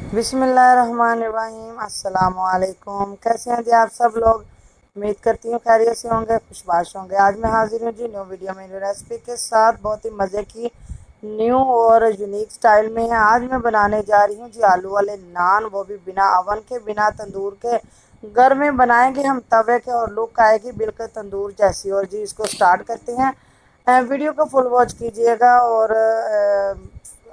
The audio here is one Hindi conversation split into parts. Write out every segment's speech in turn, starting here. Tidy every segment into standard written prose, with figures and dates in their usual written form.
बिस्मिल्लाहिर्रहमानिर्रहीम। अस्सलाम वालेकुम। कैसे हैं जी आप सब लोग। उम्मीद करती हूँ खैरियत से होंगे, खुशबाश होंगे। आज मैं हाजिर हूँ जी न्यू वीडियो में, न्यू रेसिपी के साथ। बहुत ही मज़े की न्यू और यूनिक स्टाइल में है। आज मैं बनाने जा रही हूँ जी आलू वाले नान, वो भी बिना अवन के, बिना तंदूर के। घर में बनाएंगे हम तवे के और लुक आएगी बिल्कुल तंदूर जैसी। और जी इसको स्टार्ट करते हैं। वीडियो को फुल वॉच कीजिएगा और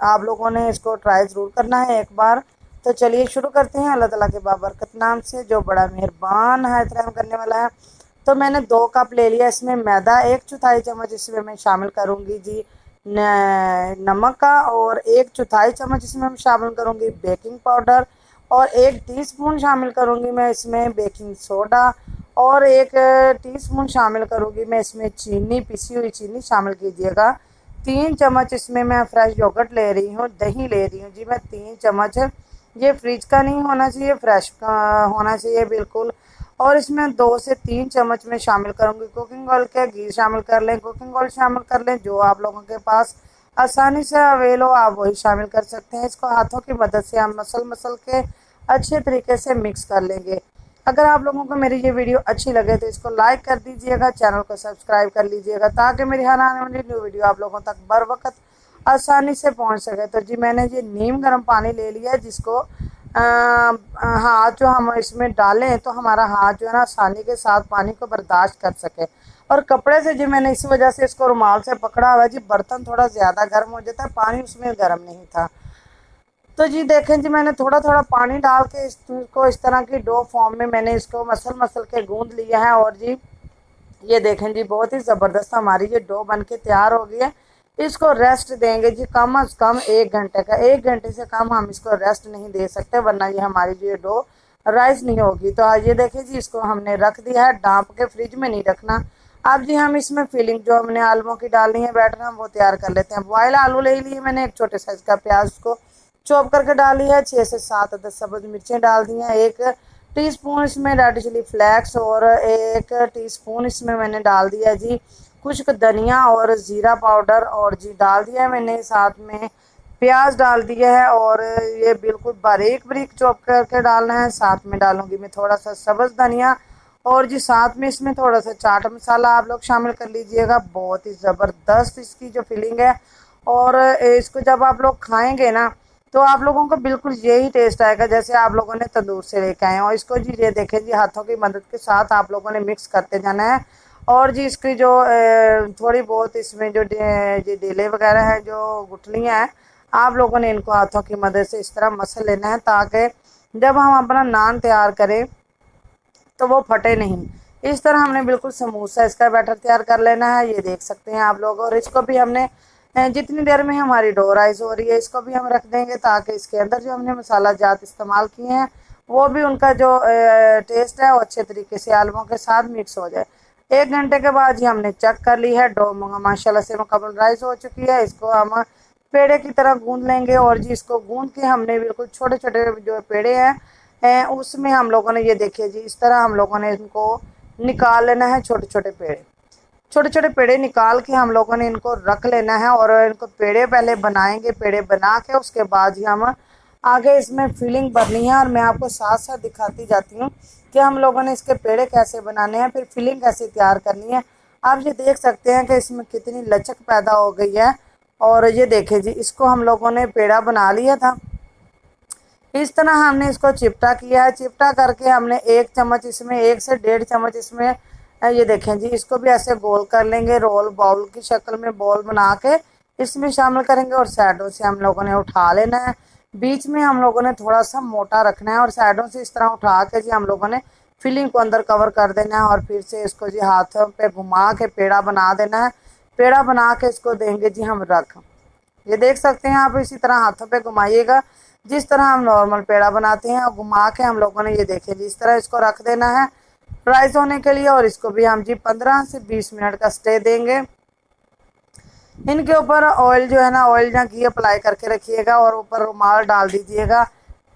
आप लोगों ने इसको ट्राई ज़रूर करना है एक बार। तो चलिए शुरू करते हैं। अल्लाह ताला के बाबरकत नाम से, जो बड़ा मेहरबान है रहम करने वाला है। तो मैंने 2 कप ले लिया इसमें मैदा। 1/4 चम्मच इसमें मैं शामिल करूँगी जी नमक का, और 1/4 चम्मच इसमें मैं शामिल करूँगी बेकिंग पाउडर, और 1 टीस्पून शामिल करूँगी मैं इसमें बेकिंग सोडा, और 1 टीस्पून शामिल करूँगी मैं इसमें चीनी, पिसी हुई चीनी शामिल कीजिएगा। 3 चम्मच इसमें मैं फ्रेश योगर्ट ले रही हूँ, दही ले रही हूँ जी मैं 3 चम्मच। ये फ्रिज का नहीं होना चाहिए, फ्रेश का होना चाहिए बिल्कुल। और इसमें 2 से 3 चम्मच में शामिल करूँगी कुकिंग ऑयल के। घी शामिल कर लें, कुकिंग ऑयल शामिल कर लें, जो आप लोगों के पास आसानी से अवेल हो आप वही शामिल कर सकते हैं। इसको हाथों की मदद से हम मसल मसल के अच्छे तरीके से मिक्स कर लेंगे। अगर आप लोगों को मेरी ये वीडियो अच्छी लगे तो इसको लाइक कर दीजिएगा, चैनल को सब्सक्राइब कर लीजिएगा, ताकि मेरी हर आने वाली न्यू वीडियो आप लोगों तक बर वक्त आसानी से पहुंच सके। तो जी मैंने ये नीम गर्म पानी ले लिया है, जिसको हाथ जो हम इसमें डालें तो हमारा हाथ जो है ना आसानी के साथ पानी को बर्दाश्त कर सके। और कपड़े से जी मैंने इसी वजह से इसको रुमाल से पकड़ा हुआ है जी। बर्तन थोड़ा ज़्यादा गर्म हो जाता है, पानी उसमें गर्म नहीं था। तो जी देखें जी, मैंने थोड़ा थोड़ा पानी डाल के इसको इस तरह की डो फॉर्म में मैंने इसको मसल मसल के गूंद लिया है। और जी ये देखें जी, बहुत ही ज़बरदस्त हमारी ये डो बन के तैयार हो गई है। इसको रेस्ट देंगे जी कम अज़ कम 1 घंटे का। 1 घंटे से कम हम इसको रेस्ट नहीं दे सकते, वरना ये हमारी जो ये डो राइस नहीं होगी। तो ये देखिए जी, इसको हमने रख दिया है, डांप के फ्रिज में नहीं रखना। अब जी हम इसमें फिलिंग जो हमने आलूओं की डालनी है, बैटर हम वो तैयार कर लेते हैं। बॉयल आलू ले लिए मैंने, एक छोटे साइज़ का प्याज को चॉप करके डाली है, 6 से 7 अदद सब्ज़ मिर्चें डाल दी हैं, 1 टीस्पून इसमें रेड चिली फ्लेक्स, और 1 टीस्पून इसमें मैंने डाल दिया जी खुश्क धनिया और ज़ीरा पाउडर, और जी डाल दिया है मैंने साथ में प्याज डाल दिया है, और ये बिल्कुल बारीक बारीक चॉप करके डालना है। साथ में डालूंगी मैं थोड़ा सा सब्ज़ धनिया, और जी साथ में इसमें थोड़ा सा चाट मसाला आप लोग शामिल कर लीजिएगा। बहुत ही ज़बरदस्त इसकी जो फीलिंग है। और इसको जब आप लोग खाएंगे ना, तो आप लोगों को बिल्कुल यही टेस्ट आएगा जैसे आप लोगों ने तंदूर से लेके आए हैं। और इसको जी ये देखें जी, हाथों की मदद के साथ आप लोगों ने मिक्स करते जाना है। और जी इसकी जो थोड़ी बहुत इसमें जो जी डेले वगैरह है, जो गुठलियाँ हैं, आप लोगों ने इनको हाथों की मदद से इस तरह मसल लेना है, ताकि जब हम अपना नान तैयार करें तो वो फटे नहीं। इस तरह हमने बिल्कुल स्मूथ सा इसका बैटर तैयार कर लेना है, ये देख सकते हैं आप लोग। और इसको भी हमने जितनी देर में हमारी डो राइस हो रही है, इसको भी हम रख देंगे, ताकि इसके अंदर जो हमने मसाला जात इस्तेमाल किए हैं वो भी उनका जो टेस्ट है वो अच्छे तरीके से आलूओं के साथ मिक्स हो जाए। 1 घंटे के बाद ही हमने चेक कर ली है, डो माशाल्लाह से मुकम्मल राइस हो चुकी है। इसको हम पेड़े की तरह गूंद लेंगे, और जी इसको गूंद के हमने बिल्कुल छोटे छोटे जो पेड़े हैं उसमें हम लोगों ने, ये देखिए जी, इस तरह हम लोगों ने इनको निकाल लेना है। छोटे छोटे पेड़े, छोटे छोटे पेड़े निकाल के हम लोगों ने इनको रख लेना है। और इनको पेड़े पहले बनाएंगे, पेड़े बना के उसके बाद ही हम आगे इसमें फिलिंग भरनी है। और मैं आपको साथ साथ दिखाती जाती हूँ कि हम लोगों ने इसके पेड़े कैसे बनाने हैं, फिर फिलिंग कैसे तैयार करनी है। आप ये देख सकते हैं कि इसमें कितनी लचक पैदा हो गई है। और ये देखें जी, इसको हम लोगों ने पेड़ा बना लिया था। इस तरह हमने इसको चिपटा किया है। चिपटा करके हमने 1 चम्मच इसमें, 1 से 1.5 चम्मच इसमें ये देखें जी, इसको भी ऐसे गोल कर लेंगे, रोल बाउल की शक्ल में बॉल बना के इसमें शामिल करेंगे। और साइडों से हम लोगों ने उठा लेना है। बीच में हम लोगों ने थोड़ा सा मोटा रखना है, और साइडों से इस तरह उठा के जी हम लोगों ने फिलिंग को अंदर कवर कर देना है। और फिर से इसको जी हाथों पे घुमा के पेड़ा बना देना है। पेड़ा बना के इसको देंगे जी हम रख। ये देख सकते हैं आप, इसी तरह हाथों पे घुमाइएगा जिस तरह हम नॉर्मल पेड़ा बनाते हैं। और घुमा के हम लोगों ने, ये देखिए जी, इस तरह इसको रख देना है फ्राइज होने के लिए। और इसको भी हम जी 15 से 20 मिनट का स्टे देंगे। इनके ऊपर ऑयल जो है ना, ऑयल या घी अप्लाई करके रखिएगा, और ऊपर रुमाल डाल दीजिएगा,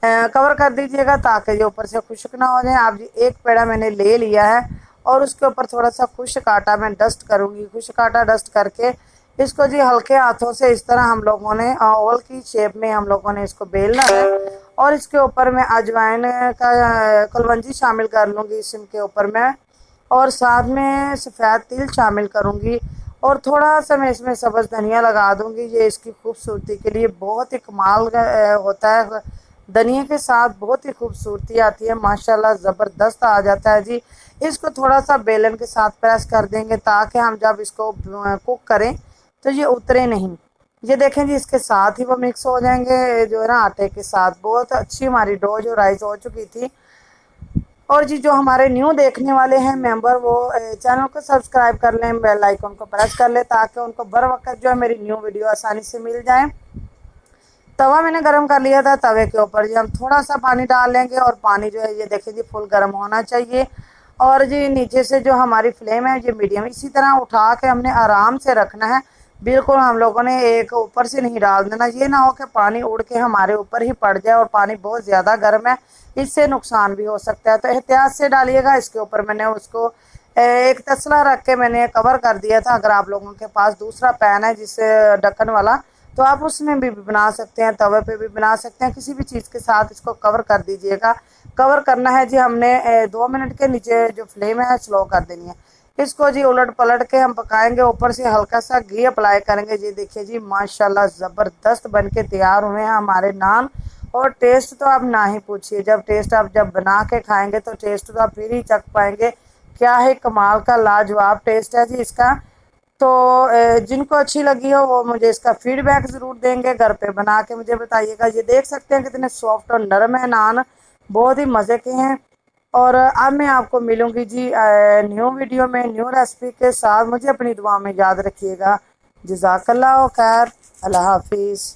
कवर कर दीजिएगा, ताकि ये ऊपर से खुश्क ना हो जाए। आप जी एक पेड़ा मैंने ले लिया है, और उसके ऊपर थोड़ा सा खुश्क आटा मैं डस्ट करूँगी। खुश्क आटा डस्ट करके इसको जी हल्के हाथों से इस तरह हम लोगों ने ओवल की शेप में हम लोगों ने इसको बेलना है। और इसके ऊपर मैं अजवाइन का कलवंजी शामिल कर लूँगी इसके ऊपर मैं, और साथ में सफ़ेद तिल शामिल करूँगी, और थोड़ा सा मैं इसमें सब्ज़ धनिया लगा दूँगी। ये इसकी खूबसूरती के लिए बहुत ही कमाल होता है। धनिया के साथ बहुत ही खूबसूरती आती है, माशाल्लाह ज़बरदस्त आ जाता है जी। इसको थोड़ा सा बेलन के साथ प्रेस कर देंगे ताकि हम जब इसको कुक करें तो ये उतरे नहीं। ये देखें जी, इसके साथ ही वो मिक्स हो जाएंगे जो है ना आटे के साथ। बहुत अच्छी हमारी डो जो राइस हो चुकी थी। और जी जो हमारे न्यू देखने वाले हैं मेंबर, वो चैनल को सब्सक्राइब कर लें, बेल आइकन को प्रेस कर लें ताकि उनको बर वक्त जो है मेरी न्यू वीडियो आसानी से मिल जाए। तवा मैंने गरम कर लिया था। तवे के ऊपर जी हम थोड़ा सा पानी डाल लेंगे, और पानी जो है ये देखिए जी फुल गर्म होना चाहिए। और जी नीचे से जो हमारी फ्लेम है ये मीडियम, इसी तरह उठा के हमने आराम से रखना है। बिल्कुल हम लोगों ने एक ऊपर से नहीं डाल देना, ये ना हो कि पानी उड़ के हमारे ऊपर ही पड़ जाए, और पानी बहुत ज़्यादा गर्म है, इससे नुकसान भी हो सकता है, तो एहतियात से डालिएगा। इसके ऊपर मैंने उसको एक तसला रख के मैंने कवर कर दिया था। अगर आप लोगों के पास दूसरा पैन है जिससे ढक्कन वाला, तो आप उसमें भी बना सकते हैं, तवे पे भी बना सकते हैं, किसी भी चीज़ के साथ इसको कवर कर दीजिएगा। कवर करना है जी हमने 2 मिनट के नीचे जो फ्लेम है स्लो कर देनी है। इसको जी उलट पलट के हम पकाएंगे, ऊपर से हल्का सा घी अप्लाई करेंगे। जी देखिए जी माशाल्लाह ज़बरदस्त बन के तैयार हुए हैं हमारे नान। और टेस्ट तो आप ना ही पूछिए, जब बना के खाएंगे तो टेस्ट तो आप फिर ही चख पाएंगे। क्या है कमाल का लाजवाब टेस्ट है जी इसका। तो जिनको अच्छी लगी हो वो मुझे इसका फीडबैक ज़रूर देंगे, घर पे बना के मुझे बताइएगा। ये देख सकते हैं कितने सॉफ्ट और नरम है नान, बहुत ही मज़े के हैं। और अब मैं आपको मिलूँगी जी न्यू वीडियो में न्यू रेसिपी के साथ। मुझे अपनी दुआ में याद रखिएगा। जज़ाकल्लाह खैर। अल्लाह हाफिज़।